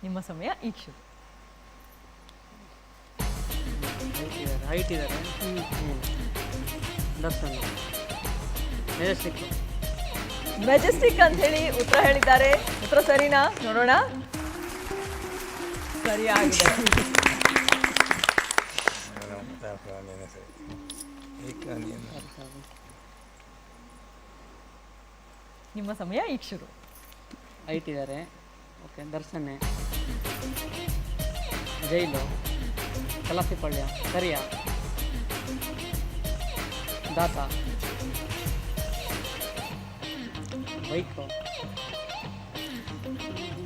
ನಿಮ್ಮ ಸಮಯ ಈಗ ಶುರು. ಹೈಟ್ ಇದ್ದಾರೆ. ದರ್ಶನ್ ಮೆಜೆಸ್ಟಿಕ್. ಮೆಜೆಸ್ಟಿಕ್ ಅಂತ ಹೇಳಿ ಉತ್ತರ ಹೇಳಿದ್ದಾರೆ. ಉತ್ತರ ಸರಿನಾ? ನೋಡೋಣ. ಸರಿಯಾಗಿದೆ. ನಿಮ್ಮ ಸಮಯ ಈಗ ಶುರು. ಹೈಟ್ ಇದ್ದಾರೆ. ಓಕೆ, ದರ್ಶನ್, ಜೈಲು, ಕಲಾಸಿಪಳ್ಯ, ಕರಿಯ, ದಾಸ, ಬೈಕು,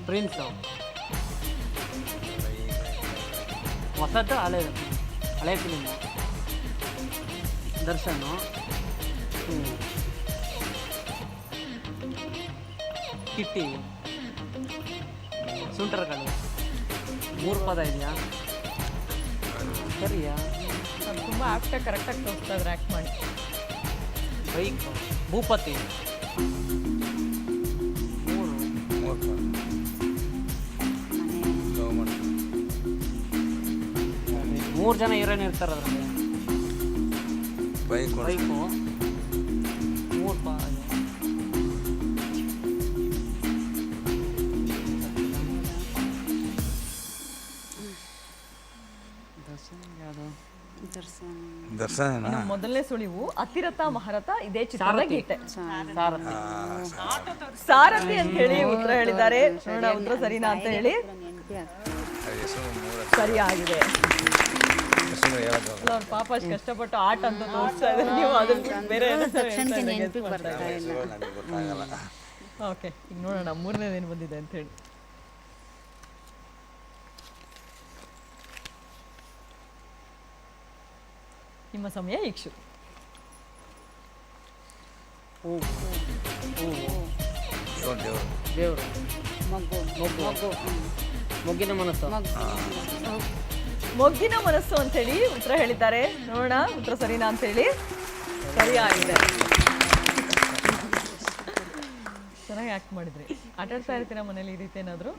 ಪ್ರಿನ್ಸು, ಹೊಸದು ಹಳೆ ಫಿಲಿಮು, ದರ್ಶನು, ಕಿಟ್ಟಿ, ಸುಂಟರಗಾಳಿ. 3 ಪದ ಇದೆಯಾ? ಸರಿಯಾ? ತುಂಬ ಆ್ಯಕ್ಟಾಗಿ ಕರೆಕ್ಟಾಗಿ ತೋರಿಸ್ತಾ ಇದ್ರೆ ಆ್ಯಕ್ಟ್ ಮಾಡಿ. ಬೈಕು, ಭೂಪತಿ, 3 ಜನ ಹೀರೋಯಿನ್ ಇರ್ತಾರೆ ಅದರಲ್ಲಿ. ಬೈಕು 3 ಪದ. ದರ್ಶನ ಮೊದಲನೇ ಸುಳಿವು ಅತಿರಥ ಮಹಾರಥ ಇದೇ ಚಿತ್ರದ ಗೀತೆ. ಸಾರಥಿ. ಸಾರಥಿ ಅಂತ ಹೇಳಿ ಉತ್ತರ ಹೇಳಿದ್ದಾರೆ. ನೋಡೋಣ ಉತ್ತರ ಸರಿನಾ ಅಂತ ಹೇಳಿ. ಸರಿಯಾಗಿದೆ. ಅವ್ರು ಪಾಪ ಅಷ್ಟು ಕಷ್ಟಪಟ್ಟು ಆಟ ಅಂತ ತೋರಿಸ್ತಾ ಇದ್ದಾರೆ, ನೀವು ಅದ್ರ ಬೇರೆ ಓಕೆ. ಈಗ ನೋಡೋಣ ಮೂರನೇದೇನು ಬಂದಿದೆ ಅಂತ ಹೇಳಿ. ನಿಮ್ಮ ಸಮಯ ಈಗ ಶುರು. ದೇವರು, ಮೊಗ್ಗಿನ ಮನಸ್ಸು. ಮೊಗ್ಗಿನ ಮನಸ್ಸು ಅಂತ ಹೇಳಿ ಉತ್ತರ ಹೇಳಿದ್ದಾರೆ. ನೋಡೋಣ ಉತ್ತರ ಸರಿನಾ ಅಂತ ಹೇಳಿ. ಸರಿಯಾಗಿದೆ. ಚೆನ್ನಾಗಿ ಆಕ್ಟ್ ಮಾಡಿದ್ರಿ. ಆಟ ಆಡ್ತಾ ಇರ್ತೀರಾ ಮನೇಲಿ ಈ ರೀತಿ ಏನಾದ್ರು?